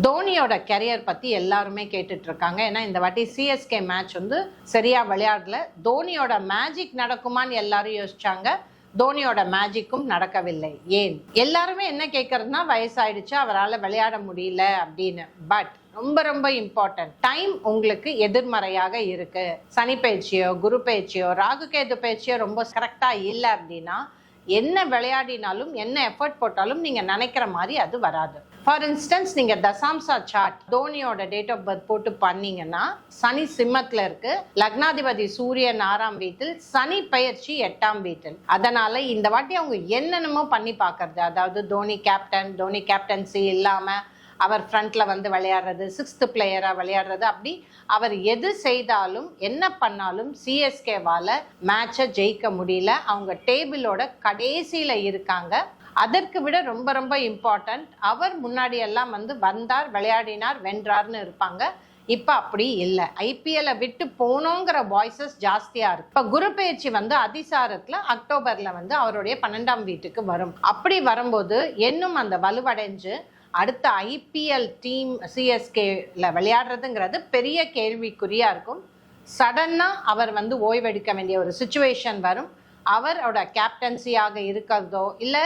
தோனியோட career பத்தி எல்லாருமே கேட்டுட்டு இருக்காங்க. ஏன்னா இந்த வாட்டி சிஎஸ்கே மேட்ச் வந்து சரியா விளையாடல. தோனியோட மேஜிக் நடக்குமான்னு எல்லாரும் யோசிச்சாங்க. தோனியோட மேஜிக்கும் நடக்கவில்லை. ஏன் எல்லாருமே என்ன கேட்கறதுனா, வயசாயிடுச்சு, அவரால் விளையாட முடியல அப்படின்னு. பட் ரொம்ப ரொம்ப இம்பார்ட்டன்ட், டைம் உங்களுக்கு எதிர்மறையாக இருக்கு. சனி பயிற்சியோ குரு பயிற்சியோ ராகு கேது பயிற்சியோ ரொம்ப கரெக்டா இல்லை அப்படின்னா என்ன விளையாடினாலும் என்ன எஃபர்ட் போட்டாலும் நீங்க நினைக்கிற மாதிரி அது வராது. ஃபார் இன்ஸ்டன்ஸ், நீங்க தசாம்சா சார்ட் தோனியோட டேட் ஆஃப் பர்த் போட்டு பண்ணீங்கன்னா சனி சிம்மத்துல இருக்கு, லக்னாதிபதி சூரியன் 6ஆம் வீட்டில், சனி பயிற்சி 8ஆம் வீட்டில். அதனால இந்த வாட்டி அவங்க என்னென்னமோ பண்ணி பார்க்கறது, அதாவது தோனி கேப்டன்சி இல்லாம அவர் ஃப்ரண்ட்ல வந்து விளையாடுறது, 6th பிளேயரா விளையாடுறது, அப்படி அவர் எது செய்தாலும் என்ன பண்ணாலும் சிஎஸ்கேவால மேட்சை ஜெயிக்க முடியல. அவங்க டேபிளோட கடைசியில இருக்காங்க. அதற்கு விட ரொம்ப ரொம்ப இம்பார்ட்டன்ட், அவர் முன்னாடி எல்லாம் வந்து வந்தார், விளையாடினார், வென்றார்னு இருப்பாங்க. இப்ப அப்படி இல்லை. ஐபிஎல்லை விட்டு போனோங்கிற வாய்ஸஸ் ஜாஸ்தியா இருக்கு. இப்ப குரு பயிற்சி வந்து அதிசாரத்துல அக்டோபர்ல வந்து அவருடைய 12ஆம் வீட்டுக்கு வரும். அப்படி வரும்போது இன்னும் அந்த வலுவடைஞ்சு அடுத்த ஐபிஎல் டீம் சிஎஸ்கேல விளையாடுறதுங்கிறது பெரிய கேள்விக்குறியா இருக்கும். சடனா அவர் வந்து ஓய்வெடுக்க வேண்டிய ஒரு சிச்சுவேஷன் வரும். அவரோட கேப்டன்சியாக இருக்கிறதோ இல்லை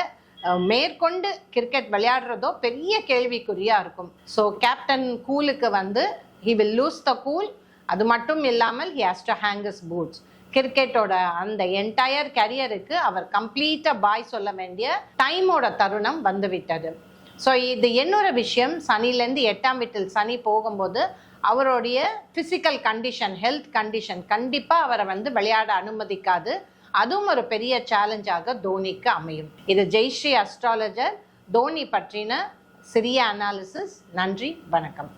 மேற்கொண்டு கிரிக்கெட் விளையாடுறதோ பெரிய கேள்விக்குறியா இருக்கும். ஸோ கேப்டன் கூலுக்கு வந்து he will lose the cool. அது மட்டும் இல்லாமல் he has to hang his boots. கிரிக்கெட்டோட அந்த என்டையர் கரியருக்கு அவர் கம்ப்ளீட்டா பாய் சொல்ல வேண்டிய டைமோட தருணம் வந்துவிட்டது. ஸோ இது இன்னொரு விஷயம், சனிலேருந்து 8ஆம் வீட்டில் சனி போகும்போது அவருடைய பிசிக்கல் கண்டிஷன், ஹெல்த் கண்டிஷன் கண்டிப்பாக அவரை வந்து விளையாட அனுமதிக்காது. அதுவும் ஒரு பெரிய சேலஞ்சாக தோனிக்கு அமையும். இது ஜெய்ஸ்ரீ அஸ்ட்ராலஜர் தோனி பற்றின சிறிய அனாலிசிஸ். நன்றி, வணக்கம்.